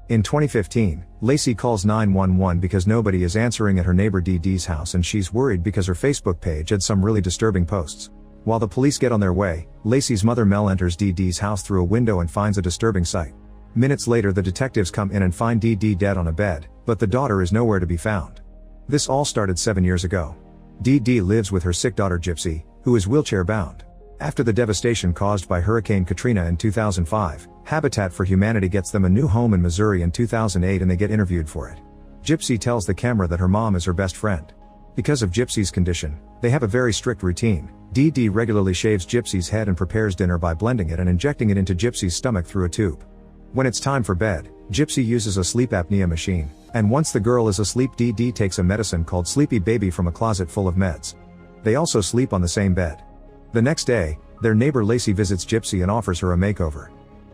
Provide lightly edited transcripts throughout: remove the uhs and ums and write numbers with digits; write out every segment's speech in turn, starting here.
In 2015, Lacey calls 911 because nobody is answering at her neighbor Dee Dee's house and she's worried because her Facebook page had some really disturbing posts. While the police get on their way, Lacey's mother Mel enters Dee Dee's house through a window and finds a disturbing sight. Minutes later the detectives come in and find Dee Dee dead on a bed, but the daughter is nowhere to be found. This all started 7 years ago. Dee Dee lives with her sick daughter Gypsy, who is wheelchair-bound. After the devastation caused by Hurricane Katrina in 2005, Habitat for Humanity gets them a new home in Missouri in 2008 and they get interviewed for it. Gypsy tells the camera that her mom is her best friend. Because of Gypsy's condition, they have a very strict routine. Dee Dee regularly shaves Gypsy's head and prepares dinner by blending it and injecting it into Gypsy's stomach through a tube. When it's time for bed, Gypsy uses a sleep apnea machine, and once the girl is asleep Dee Dee takes a medicine called Sleepy Baby from a closet full of meds. They also sleep on the same bed. The next day, their neighbor Lacey visits Gypsy and offers her a makeover.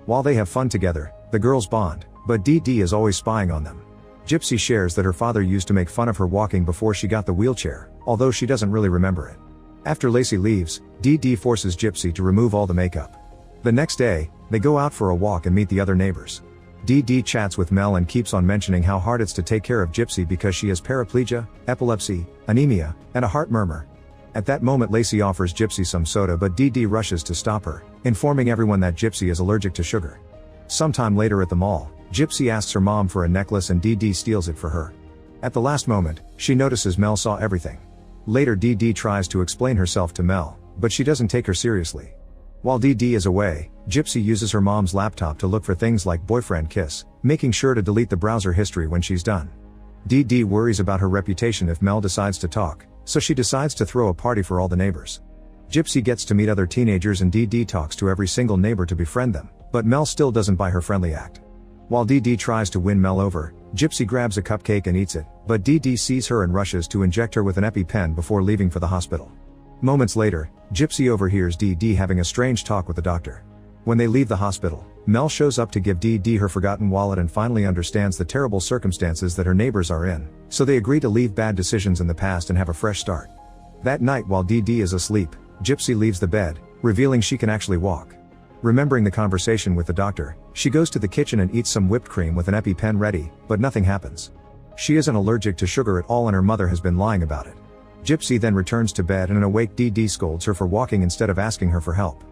While they have fun together, the girls bond, but Dee Dee is always spying on them. Gypsy shares that her father used to make fun of her walking before she got the wheelchair, although she doesn't really remember it. After Lacey leaves, Dee Dee forces Gypsy to remove all the makeup. The next day, they go out for a walk and meet the other neighbors. Dee Dee chats with Mel and keeps on mentioning how hard it's to take care of Gypsy because she has paraplegia, epilepsy, anemia, and a heart murmur. At that moment Lacey offers Gypsy some soda but Dee Dee rushes to stop her, informing everyone that Gypsy is allergic to sugar. Sometime later at the mall, Gypsy asks her mom for a necklace and Dee Dee steals it for her. At the last moment, she notices Mel saw everything. Later Dee Dee tries to explain herself to Mel, but she doesn't take her seriously. While Dee Dee is away, Gypsy uses her mom's laptop to look for things like boyfriend kiss, making sure to delete the browser history when she's done. Dee Dee worries about her reputation if Mel decides to talk, so she decides to throw a party for all the neighbors. Gypsy gets to meet other teenagers and Dee Dee talks to every single neighbor to befriend them, but Mel still doesn't buy her friendly act. While Dee Dee tries to win Mel over, Gypsy grabs a cupcake and eats it, but Dee Dee sees her and rushes to inject her with an EpiPen before leaving for the hospital. Moments later, Gypsy overhears Dee Dee having a strange talk with the doctor. When they leave the hospital, Mel shows up to give Dee Dee her forgotten wallet and finally understands the terrible circumstances that her neighbors are in, so they agree to leave bad decisions in the past and have a fresh start. That night while Dee Dee is asleep, Gypsy leaves the bed, revealing she can actually walk. Remembering the conversation with the doctor, she goes to the kitchen and eats some whipped cream with an EpiPen ready, but nothing happens. She isn't allergic to sugar at all and her mother has been lying about it. Gypsy then returns to bed and an awake Dee Dee scolds her for walking instead of asking her for help.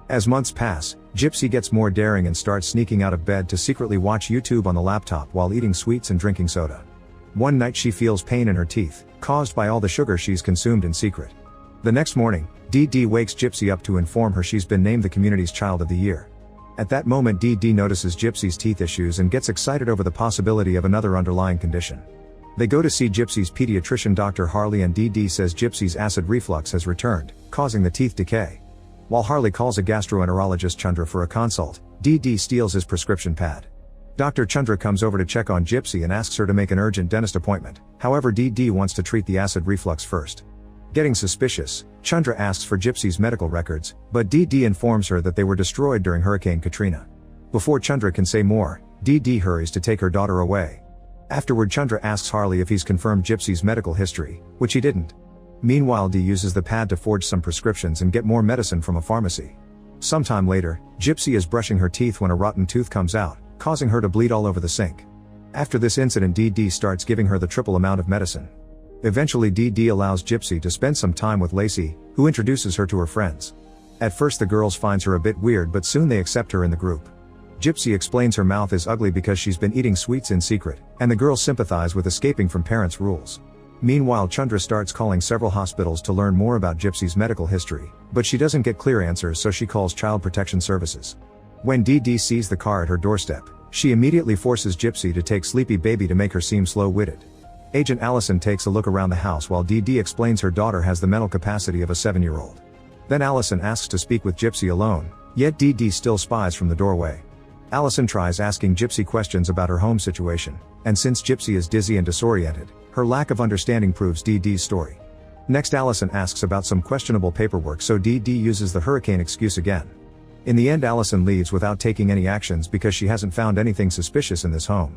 As months pass, Gypsy gets more daring and starts sneaking out of bed to secretly watch YouTube on the laptop while eating sweets and drinking soda. One night she feels pain in her teeth, caused by all the sugar she's consumed in secret. The next morning, Dee Dee wakes Gypsy up to inform her she's been named the community's Child of the Year. At that moment Dee Dee notices Gypsy's teeth issues and gets excited over the possibility of another underlying condition. They go to see Gypsy's pediatrician Dr. Harley and Dee Dee says Gypsy's acid reflux has returned, causing the teeth decay. While Harley calls a gastroenterologist Chandra for a consult, Dee Dee steals his prescription pad. Dr. Chandra comes over to check on Gypsy and asks her to make an urgent dentist appointment, however Dee Dee wants to treat the acid reflux first. Getting suspicious, Chandra asks for Gypsy's medical records, but Dee Dee informs her that they were destroyed during Hurricane Katrina. Before Chandra can say more, Dee Dee hurries to take her daughter away. Afterward Chandra asks Harley if he's confirmed Gypsy's medical history, which he didn't. Meanwhile Dee uses the pad to forge some prescriptions and get more medicine from a pharmacy. Sometime later, Gypsy is brushing her teeth when a rotten tooth comes out, causing her to bleed all over the sink. After this incident Dee Dee starts giving her the triple amount of medicine. Eventually Dee Dee allows Gypsy to spend some time with Lacey, who introduces her to her friends. At first the girls finds her a bit weird but soon they accept her in the group. Gypsy explains her mouth is ugly because she's been eating sweets in secret, and the girls sympathize with escaping from parents' rules. Meanwhile Chandra starts calling several hospitals to learn more about Gypsy's medical history, but she doesn't get clear answers so she calls Child Protection Services. When Dee Dee sees the car at her doorstep, she immediately forces Gypsy to take Sleepy Baby to make her seem slow-witted. Agent Allison takes a look around the house while Dee Dee explains her daughter has the mental capacity of a 7-year-old. Then Allison asks to speak with Gypsy alone, yet Dee Dee still spies from the doorway. Allison tries asking Gypsy questions about her home situation, and since Gypsy is dizzy and disoriented, her lack of understanding proves Dee Dee's story. Next Allison asks about some questionable paperwork so Dee Dee uses the hurricane excuse again. In the end Allison leaves without taking any actions because she hasn't found anything suspicious in this home.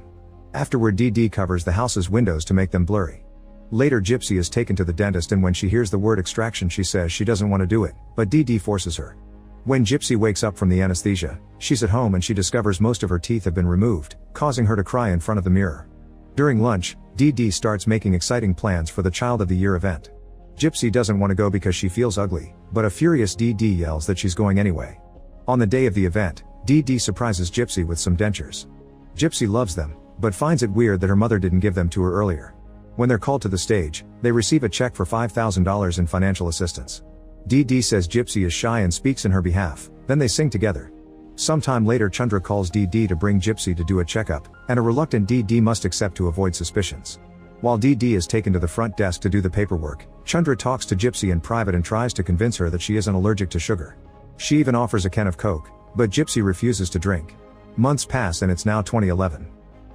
Afterward Dee Dee covers the house's windows to make them blurry. Later Gypsy is taken to the dentist and when she hears the word extraction she says she doesn't want to do it, but Dee Dee forces her. When Gypsy wakes up from the anesthesia, she's at home and she discovers most of her teeth have been removed, causing her to cry in front of the mirror. During lunch, Dee Dee starts making exciting plans for the Child of the Year event. Gypsy doesn't want to go because she feels ugly, but a furious Dee Dee yells that she's going anyway. On the day of the event, Dee Dee surprises Gypsy with some dentures. Gypsy loves them, but finds it weird that her mother didn't give them to her earlier. When they're called to the stage, they receive a check for $5,000 in financial assistance. Dee Dee says Gypsy is shy and speaks in her behalf, then they sing together. Sometime later Chandra calls Dee Dee to bring Gypsy to do a checkup, and a reluctant Dee Dee must accept to avoid suspicions. While Dee Dee is taken to the front desk to do the paperwork, Chandra talks to Gypsy in private and tries to convince her that she isn't allergic to sugar. She even offers a can of Coke, but Gypsy refuses to drink. Months pass and it's now 2011.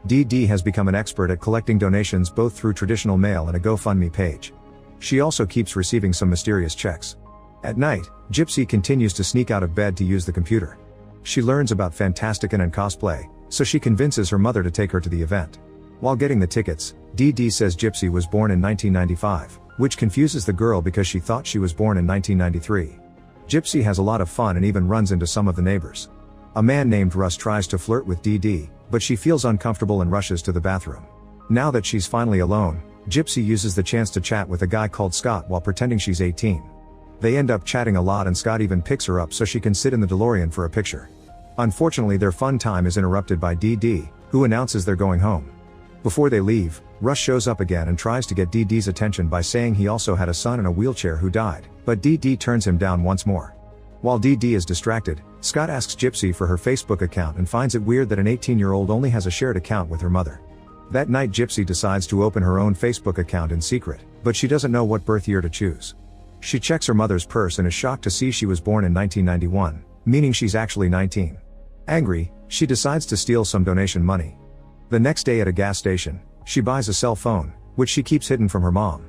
Dee Dee has become an expert at collecting donations both through traditional mail and a GoFundMe page. She also keeps receiving some mysterious checks. At night, Gypsy continues to sneak out of bed to use the computer. She learns about Fantastican and cosplay, so she convinces her mother to take her to the event. While getting the tickets, Dee Dee says Gypsy was born in 1995, which confuses the girl because she thought she was born in 1993. Gypsy has a lot of fun and even runs into some of the neighbors. A man named Russ tries to flirt with Dee Dee, but she feels uncomfortable and rushes to the bathroom. Now that she's finally alone, Gypsy uses the chance to chat with a guy called Scott while pretending she's 18. They end up chatting a lot and Scott even picks her up so she can sit in the DeLorean for a picture. Unfortunately, their fun time is interrupted by Dee Dee, who announces they're going home. Before they leave, Russ shows up again and tries to get Dee Dee's attention by saying he also had a son in a wheelchair who died, but Dee Dee turns him down once more. While Dee Dee is distracted, Scott asks Gypsy for her Facebook account and finds it weird that an 18-year-old only has a shared account with her mother. That night Gypsy decides to open her own Facebook account in secret, but she doesn't know what birth year to choose. She checks her mother's purse and is shocked to see she was born in 1991, meaning she's actually 19. Angry, she decides to steal some donation money. The next day at a gas station, she buys a cell phone, which she keeps hidden from her mom.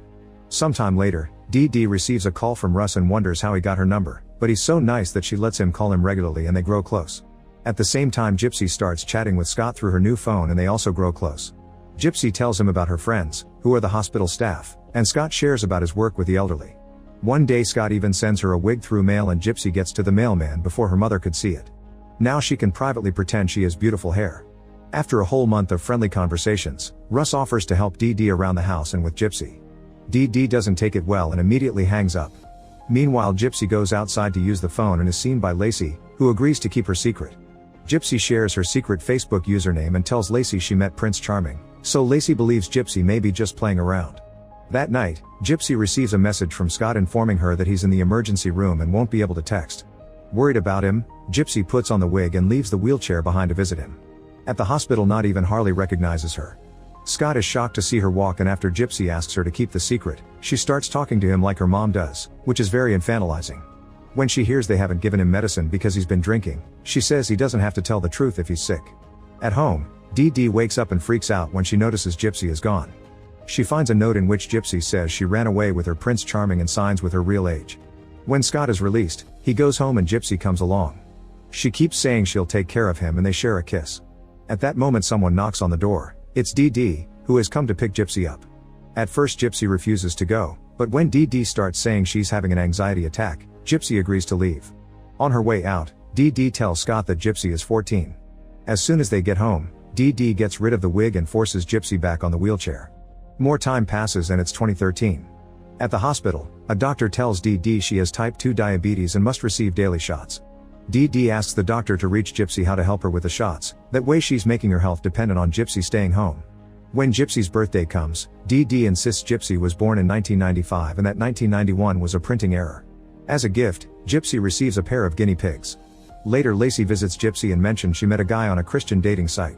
Sometime later, Dee Dee receives a call from Russ and wonders how he got her number, but he's so nice that she lets him call him regularly and they grow close. At the same time Gypsy starts chatting with Scott through her new phone and they also grow close. Gypsy tells him about her friends, who are the hospital staff, and Scott shares about his work with the elderly. One day Scott even sends her a wig through mail and Gypsy gets to the mailman before her mother could see it. Now she can privately pretend she has beautiful hair. After a whole month of friendly conversations, Russ offers to help Dee Dee around the house and with Gypsy. Dee Dee doesn't take it well and immediately hangs up. Meanwhile Gypsy goes outside to use the phone and is seen by Lacey, who agrees to keep her secret. Gypsy shares her secret Facebook username and tells Lacey she met Prince Charming, so Lacey believes Gypsy may be just playing around. That night, Gypsy receives a message from Scott informing her that he's in the emergency room and won't be able to text. Worried about him, Gypsy puts on the wig and leaves the wheelchair behind to visit him. At the hospital not even Harley recognizes her. Scott is shocked to see her walk and after Gypsy asks her to keep the secret, she starts talking to him like her mom does, which is very infantilizing. When she hears they haven't given him medicine because he's been drinking, she says he doesn't have to tell the truth if he's sick. At home, Dee Dee wakes up and freaks out when she notices Gypsy is gone. She finds a note in which Gypsy says she ran away with her Prince Charming and signs with her real age. When Scott is released, he goes home and Gypsy comes along. She keeps saying she'll take care of him and they share a kiss. At that moment someone knocks on the door. It's Dee Dee, who has come to pick Gypsy up. At first Gypsy refuses to go, but when Dee Dee starts saying she's having an anxiety attack, Gypsy agrees to leave. On her way out, Dee Dee tells Scott that Gypsy is 14. As soon as they get home, Dee Dee gets rid of the wig and forces Gypsy back on the wheelchair. More time passes and it's 2013. At the hospital, a doctor tells Dee Dee she has type 2 diabetes and must receive daily shots. Dee Dee asks the doctor to reach Gypsy how to help her with the shots, that way she's making her health dependent on Gypsy staying home. When Gypsy's birthday comes, Dee Dee insists Gypsy was born in 1995 and that 1991 was a printing error. As a gift, Gypsy receives a pair of guinea pigs. Later Lacey visits Gypsy and mentions she met a guy on a Christian dating site.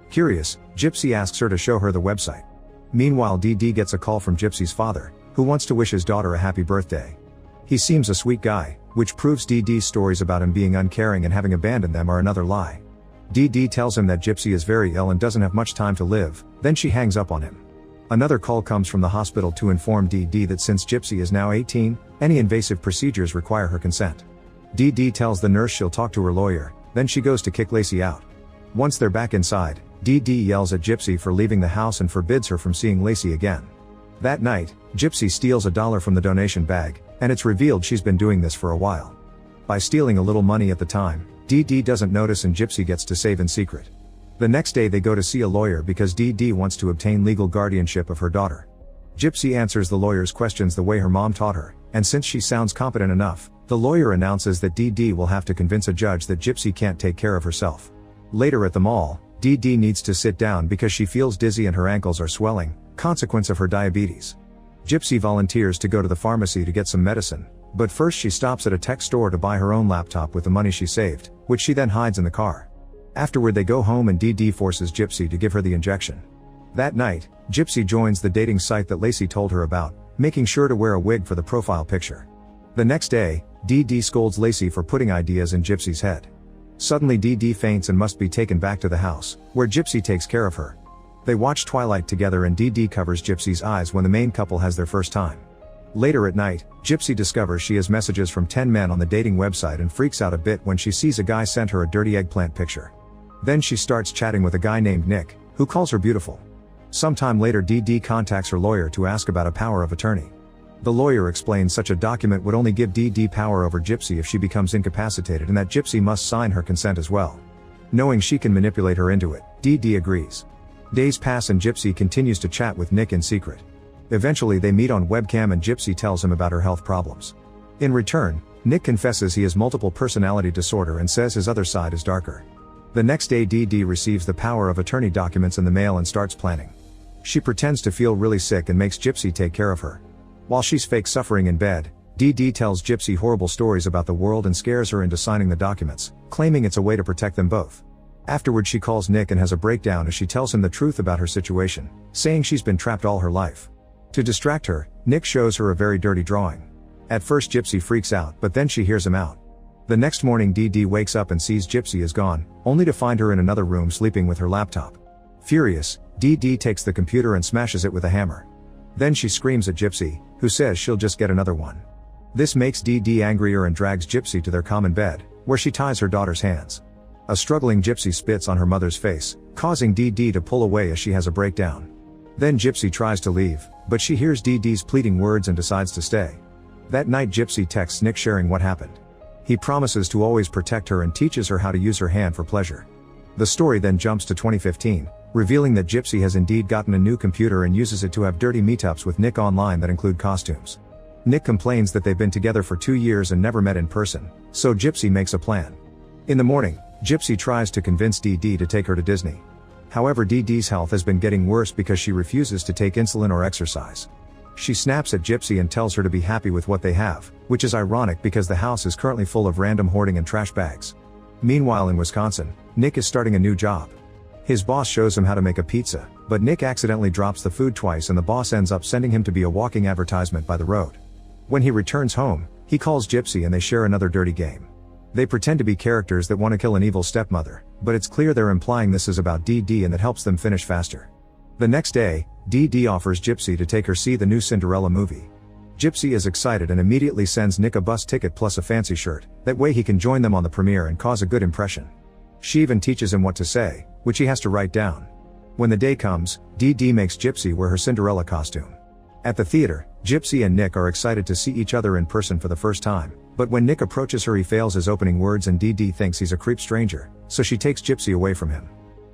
Curious, Gypsy asks her to show her the website. Meanwhile Dee Dee gets a call from Gypsy's father, who wants to wish his daughter a happy birthday. He seems a sweet guy, which proves Dee Dee's stories about him being uncaring and having abandoned them are another lie. Dee Dee tells him that Gypsy is very ill and doesn't have much time to live, then she hangs up on him. Another call comes from the hospital to inform Dee Dee that since Gypsy is now 18, any invasive procedures require her consent. Dee Dee tells the nurse she'll talk to her lawyer, then she goes to kick Lacey out. Once they're back inside, Dee Dee yells at Gypsy for leaving the house and forbids her from seeing Lacey again. That night, Gypsy steals $1 from the donation bag, and it's revealed she's been doing this for a while. by stealing a little money at the time. Dee Dee doesn't notice and Gypsy gets to save in secret. The next day they go to see a lawyer because Dee Dee wants to obtain legal guardianship of her daughter. Gypsy answers the lawyer's questions the way her mom taught her, and since she sounds competent enough, the lawyer announces that Dee Dee will have to convince a judge that Gypsy can't take care of herself. Later at the mall, Dee Dee needs to sit down because she feels dizzy and her ankles are swelling, consequence of her diabetes. Gypsy volunteers to go to the pharmacy to get some medicine, but first she stops at a tech store to buy her own laptop with the money she saved, which she then hides in the car. Afterward they go home and Dee Dee forces Gypsy to give her the injection. That night, Gypsy joins the dating site that Lacey told her about, making sure to wear a wig for the profile picture. The next day, Dee Dee scolds Lacey for putting ideas in Gypsy's head. Suddenly Dee Dee faints and must be taken back to the house, where Gypsy takes care of her. They watch Twilight together and Dee Dee covers Gypsy's eyes when the main couple has their first time. Later at night, Gypsy discovers she has messages from 10 men on the dating website and freaks out a bit when she sees a guy sent her a dirty eggplant picture. Then she starts chatting with a guy named Nick, who calls her beautiful. Sometime later Dee Dee contacts her lawyer to ask about a power of attorney. The lawyer explains such a document would only give Dee Dee power over Gypsy if she becomes incapacitated and that Gypsy must sign her consent as well. Knowing she can manipulate her into it, Dee Dee agrees. Days pass and Gypsy continues to chat with Nick in secret. Eventually they meet on webcam and Gypsy tells him about her health problems. In return, Nick confesses he has multiple personality disorder and says his other side is darker. The next day Dee Dee receives the power of attorney documents in the mail and starts planning. She pretends to feel really sick and makes Gypsy take care of her. While she's fake suffering in bed, Dee Dee tells Gypsy horrible stories about the world and scares her into signing the documents, claiming it's a way to protect them both. Afterward she calls Nick and has a breakdown as she tells him the truth about her situation, saying she's been trapped all her life. To distract her, Nick shows her a very dirty drawing. At first Gypsy freaks out but then she hears him out. The next morning Dee Dee wakes up and sees Gypsy is gone, only to find her in another room sleeping with her laptop. Furious, Dee Dee takes the computer and smashes it with a hammer. Then she screams at Gypsy, who says she'll just get another one. This makes Dee Dee angrier and drags Gypsy to their common bed, where she ties her daughter's hands. A struggling Gypsy spits on her mother's face, causing Dee Dee to pull away as she has a breakdown. Then Gypsy tries to leave, but she hears Dee Dee's pleading words and decides to stay. That night Gypsy texts Nick sharing what happened. He promises to always protect her and teaches her how to use her hand for pleasure. The story then jumps to 2015, revealing that Gypsy has indeed gotten a new computer and uses it to have dirty meetups with Nick online that include costumes. Nick complains that they've been together for 2 years and never met in person, so Gypsy makes a plan. In the morning, Gypsy tries to convince Dee Dee to take her to Disney. However, Dee Dee's health has been getting worse because she refuses to take insulin or exercise. She snaps at Gypsy and tells her to be happy with what they have, which is ironic because the house is currently full of random hoarding and trash bags. Meanwhile in Wisconsin, Nick is starting a new job. His boss shows him how to make a pizza, but Nick accidentally drops the food twice and the boss ends up sending him to be a walking advertisement by the road. When he returns home, he calls Gypsy and they share another dirty game. They pretend to be characters that want to kill an evil stepmother, but it's clear they're implying this is about Dee Dee and that helps them finish faster. The next day, Dee Dee offers Gypsy to take her see the new Cinderella movie. Gypsy is excited and immediately sends Nick a bus ticket plus a fancy shirt, that way he can join them on the premiere and cause a good impression. She even teaches him what to say, which he has to write down. When the day comes, Dee Dee makes Gypsy wear her Cinderella costume. At the theater, Gypsy and Nick are excited to see each other in person for the first time, but when Nick approaches her he fails his opening words and Dee Dee thinks he's a creep stranger, so she takes Gypsy away from him.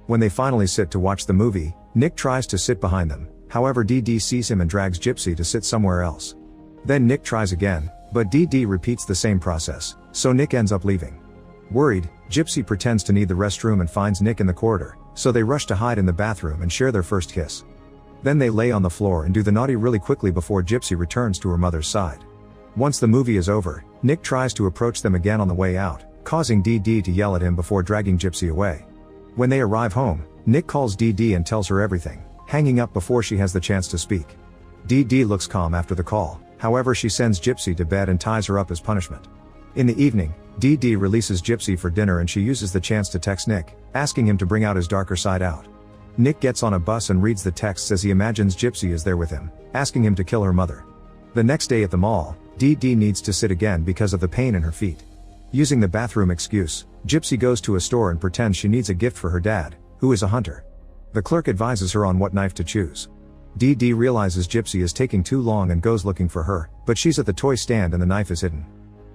When they finally sit to watch the movie, Nick tries to sit behind them, however Dee Dee sees him and drags Gypsy to sit somewhere else. Then Nick tries again, but Dee Dee repeats the same process, so Nick ends up leaving. Worried, Gypsy pretends to need the restroom and finds Nick in the corridor, so they rush to hide in the bathroom and share their first kiss. Then they lay on the floor and do the naughty really quickly before Gypsy returns to her mother's side. Once the movie is over, Nick tries to approach them again on the way out, causing Dee Dee to yell at him before dragging Gypsy away. When they arrive home, Nick calls Dee Dee and tells her everything, hanging up before she has the chance to speak. Dee Dee looks calm after the call, however she sends Gypsy to bed and ties her up as punishment. In the evening, Dee Dee releases Gypsy for dinner and she uses the chance to text Nick, asking him to bring out his darker side out. Nick gets on a bus and reads the texts as he imagines Gypsy is there with him, asking him to kill her mother. The next day at the mall, Dee Dee needs to sit again because of the pain in her feet. Using the bathroom excuse, Gypsy goes to a store and pretends she needs a gift for her dad, who is a hunter. The clerk advises her on what knife to choose. Dee Dee realizes Gypsy is taking too long and goes looking for her, but she's at the toy stand and the knife is hidden.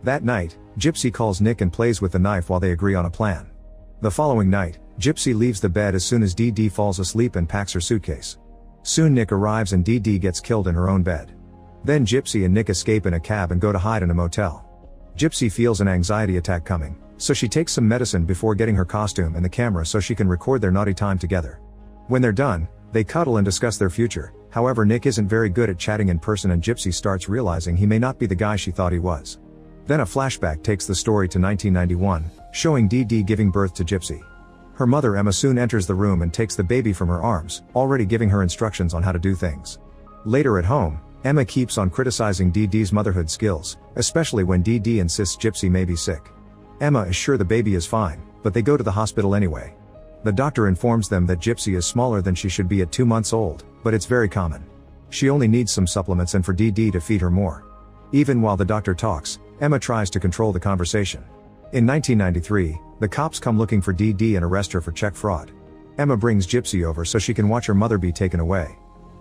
That night, Gypsy calls Nick and plays with the knife while they agree on a plan. The following night, Gypsy leaves the bed as soon as Dee Dee falls asleep and packs her suitcase. Soon Nick arrives and Dee Dee gets killed in her own bed. Then Gypsy and Nick escape in a cab and go to hide in a motel. Gypsy feels an anxiety attack coming, so she takes some medicine before getting her costume and the camera so she can record their naughty time together. When they're done, they cuddle and discuss their future. However, Nick isn't very good at chatting in person and Gypsy starts realizing he may not be the guy she thought he was. Then a flashback takes the story to 1991, showing Dee Dee giving birth to Gypsy. Her mother Emma soon enters the room and takes the baby from her arms, already giving her instructions on how to do things. Later at home, Emma keeps on criticizing Dee Dee's motherhood skills, especially when Dee Dee insists Gypsy may be sick. Emma is sure the baby is fine, but they go to the hospital anyway. The doctor informs them that Gypsy is smaller than she should be at 2 months old, but it's very common. She only needs some supplements and for Dee Dee to feed her more. Even while the doctor talks, Emma tries to control the conversation. In 1993, the cops come looking for Dee Dee and arrest her for check fraud. Emma brings Gypsy over so she can watch her mother be taken away.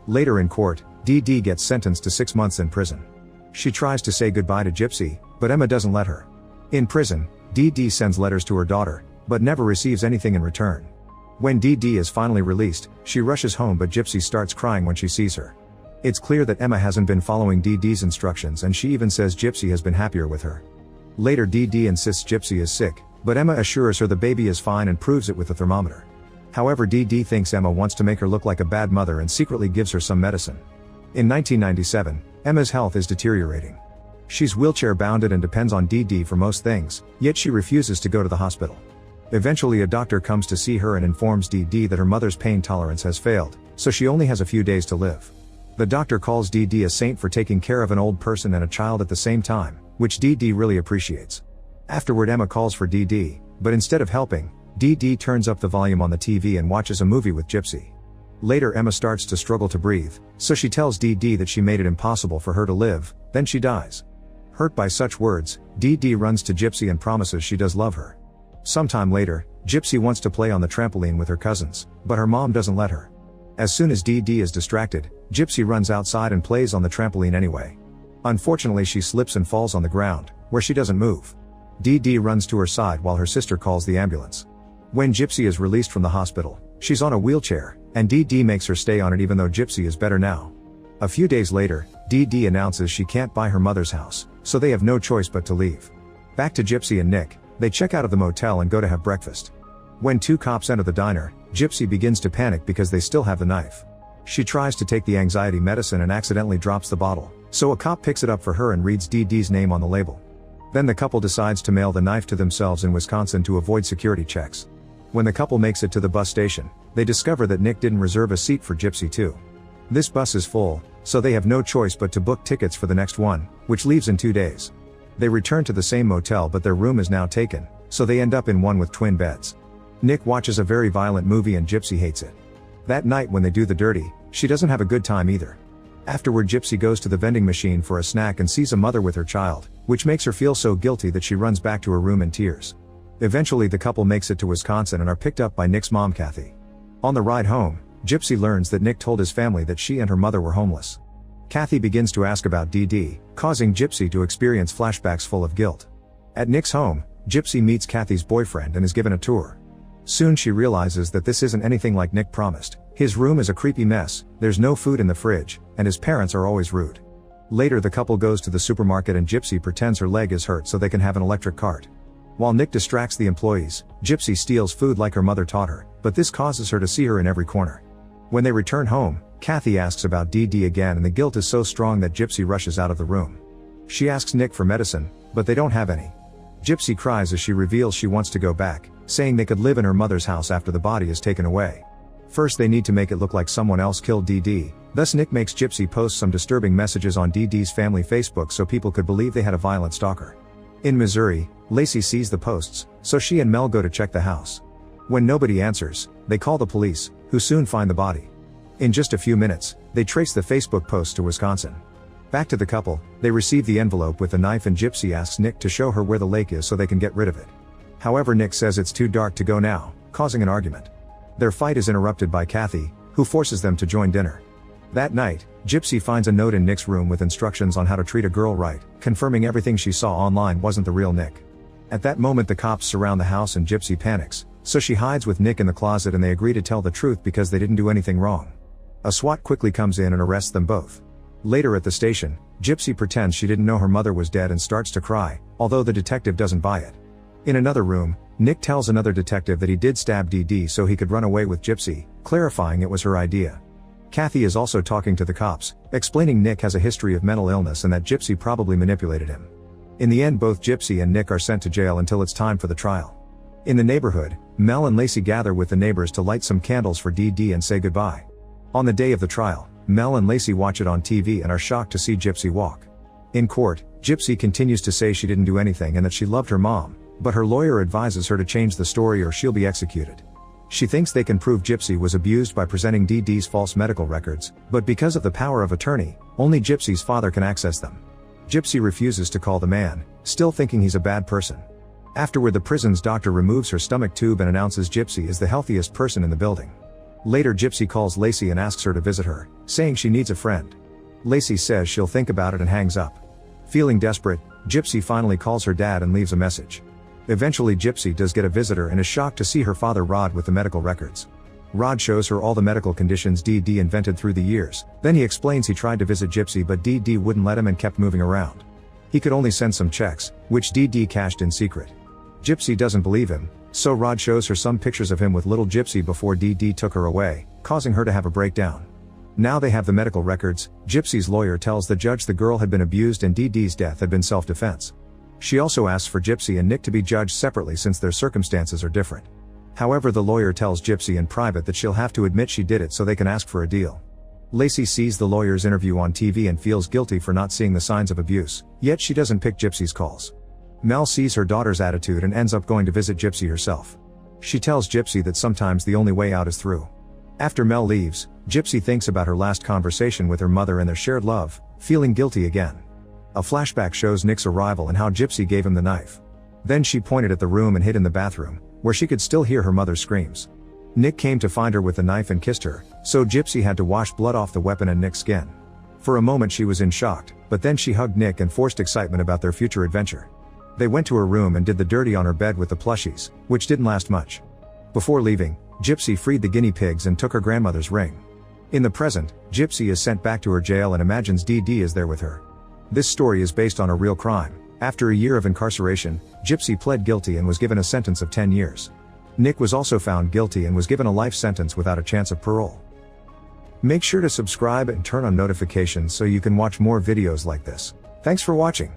Later in court, Dee Dee gets sentenced to 6 months in prison. She tries to say goodbye to Gypsy, but Emma doesn't let her. In prison, Dee Dee sends letters to her daughter, but never receives anything in return. When Dee Dee is finally released, she rushes home but Gypsy starts crying when she sees her. It's clear that Emma hasn't been following Dee Dee's instructions and she even says Gypsy has been happier with her. Later Dee Dee insists Gypsy is sick, but Emma assures her the baby is fine and proves it with a thermometer. However, Dee Dee thinks Emma wants to make her look like a bad mother and secretly gives her some medicine. In 1997, Emma's health is deteriorating. She's wheelchair-bounded and depends on Dee Dee for most things, yet she refuses to go to the hospital. Eventually a doctor comes to see her and informs Dee Dee that her mother's pain tolerance has failed, so she only has a few days to live. The doctor calls Dee Dee a saint for taking care of an old person and a child at the same time, which Dee Dee really appreciates. Afterward Emma calls for Dee Dee, but instead of helping, Dee Dee turns up the volume on the TV and watches a movie with Gypsy. Later Emma starts to struggle to breathe, so she tells Dee Dee that she made it impossible for her to live, then she dies. Hurt by such words, Dee Dee runs to Gypsy and promises she does love her. Sometime later, Gypsy wants to play on the trampoline with her cousins, but her mom doesn't let her. As soon as Dee Dee is distracted, Gypsy runs outside and plays on the trampoline anyway. Unfortunately she slips and falls on the ground, where she doesn't move. Dee Dee runs to her side while her sister calls the ambulance. When Gypsy is released from the hospital, she's on a wheelchair, and Dee Dee makes her stay on it even though Gypsy is better now. A few days later, Dee Dee announces she can't buy her mother's house, so they have no choice but to leave. Back to Gypsy and Nick, they check out of the motel and go to have breakfast. When 2 cops enter the diner, Gypsy begins to panic because they still have the knife. She tries to take the anxiety medicine and accidentally drops the bottle, so a cop picks it up for her and reads Dee Dee's name on the label. Then the couple decides to mail the knife to themselves in Wisconsin to avoid security checks. When the couple makes it to the bus station, they discover that Nick didn't reserve a seat for Gypsy too. This bus is full, so they have no choice but to book tickets for the next one, which leaves in 2 days. They return to the same motel but their room is now taken, so they end up in one with twin beds. Nick watches a very violent movie and Gypsy hates it. That night when they do the dirty, she doesn't have a good time either. Afterward Gypsy goes to the vending machine for a snack and sees a mother with her child, which makes her feel so guilty that she runs back to her room in tears. Eventually the couple makes it to Wisconsin and are picked up by Nick's mom Kathy. On the ride home, Gypsy learns that Nick told his family that she and her mother were homeless. Kathy begins to ask about Dee Dee, causing Gypsy to experience flashbacks full of guilt. At Nick's home, Gypsy meets Kathy's boyfriend and is given a tour. Soon she realizes that this isn't anything like Nick promised. His room is a creepy mess, there's no food in the fridge, and his parents are always rude. Later the couple goes to the supermarket and Gypsy pretends her leg is hurt so they can have an electric cart. While Nick distracts the employees, Gypsy steals food like her mother taught her, but this causes her to see her in every corner. When they return home, Kathy asks about Dee Dee again and the guilt is so strong that Gypsy rushes out of the room. She asks Nick for medicine, but they don't have any. Gypsy cries as she reveals she wants to go back, saying they could live in her mother's house after the body is taken away. First they need to make it look like someone else killed Dee Dee, thus Nick makes Gypsy post some disturbing messages on Dee Dee's family Facebook so people could believe they had a violent stalker. In Missouri, Lacey sees the posts, so she and Mel go to check the house. When nobody answers, they call the police, who soon find the body. In just a few minutes, they trace the Facebook posts to Wisconsin. Back to the couple, they receive the envelope with the knife and Gypsy asks Nick to show her where the lake is so they can get rid of it. However, Nick says it's too dark to go now, causing an argument. Their fight is interrupted by Kathy, who forces them to join dinner. That night, Gypsy finds a note in Nick's room with instructions on how to treat a girl right, confirming everything she saw online wasn't the real Nick. At that moment the cops surround the house and Gypsy panics, so she hides with Nick in the closet and they agree to tell the truth because they didn't do anything wrong. A SWAT quickly comes in and arrests them both. Later at the station, Gypsy pretends she didn't know her mother was dead and starts to cry, although the detective doesn't buy it. In another room, Nick tells another detective that he did stab DD so he could run away with Gypsy, clarifying it was her idea. Kathy is also talking to the cops, explaining Nick has a history of mental illness and that Gypsy probably manipulated him. In the end both Gypsy and Nick are sent to jail until it's time for the trial. In the neighborhood, Mel and Lacey gather with the neighbors to light some candles for DD and say goodbye. On the day of the trial, Mel and Lacey watch it on TV and are shocked to see Gypsy walk. In court, Gypsy continues to say she didn't do anything and that she loved her mom, but her lawyer advises her to change the story or she'll be executed. She thinks they can prove Gypsy was abused by presenting DD's false medical records, but because of the power of attorney, only Gypsy's father can access them. Gypsy refuses to call the man, still thinking he's a bad person. Afterward the prison's doctor removes her stomach tube and announces Gypsy is the healthiest person in the building. Later Gypsy calls Lacey and asks her to visit her, saying she needs a friend. Lacey says she'll think about it and hangs up. Feeling desperate, Gypsy finally calls her dad and leaves a message. Eventually Gypsy does get a visitor and is shocked to see her father Rod with the medical records. Rod shows her all the medical conditions DD invented through the years, then he explains he tried to visit Gypsy but DD wouldn't let him and kept moving around. He could only send some checks, which DD cashed in secret. Gypsy doesn't believe him, so Rod shows her some pictures of him with little Gypsy before DD took her away, causing her to have a breakdown. Now they have the medical records. Gypsy's lawyer tells the judge the girl had been abused and DD's death had been self-defense. She also asks for Gypsy and Nick to be judged separately since their circumstances are different. However, the lawyer tells Gypsy in private that she'll have to admit she did it so they can ask for a deal. Lacey sees the lawyer's interview on TV and feels guilty for not seeing the signs of abuse, yet she doesn't pick Gypsy's calls. Mel sees her daughter's attitude and ends up going to visit Gypsy herself. She tells Gypsy that sometimes the only way out is through. After Mel leaves, Gypsy thinks about her last conversation with her mother and their shared love, feeling guilty again. A flashback shows Nick's arrival and how Gypsy gave him the knife. Then she pointed at the room and hid in the bathroom, where she could still hear her mother's screams. Nick came to find her with the knife and kissed her, so Gypsy had to wash blood off the weapon and Nick's skin. For a moment she was in shock, but then she hugged Nick and forced excitement about their future adventure. They went to her room and did the dirty on her bed with the plushies, which didn't last much. Before leaving, Gypsy freed the guinea pigs and took her grandmother's ring. In the present, Gypsy is sent back to her jail and imagines DD is there with her. This story is based on a real crime. After a year of incarceration, Gypsy pled guilty and was given a sentence of 10 years. Nick was also found guilty and was given a life sentence without a chance of parole. Make sure to subscribe and turn on notifications so you can watch more videos like this. Thanks for watching.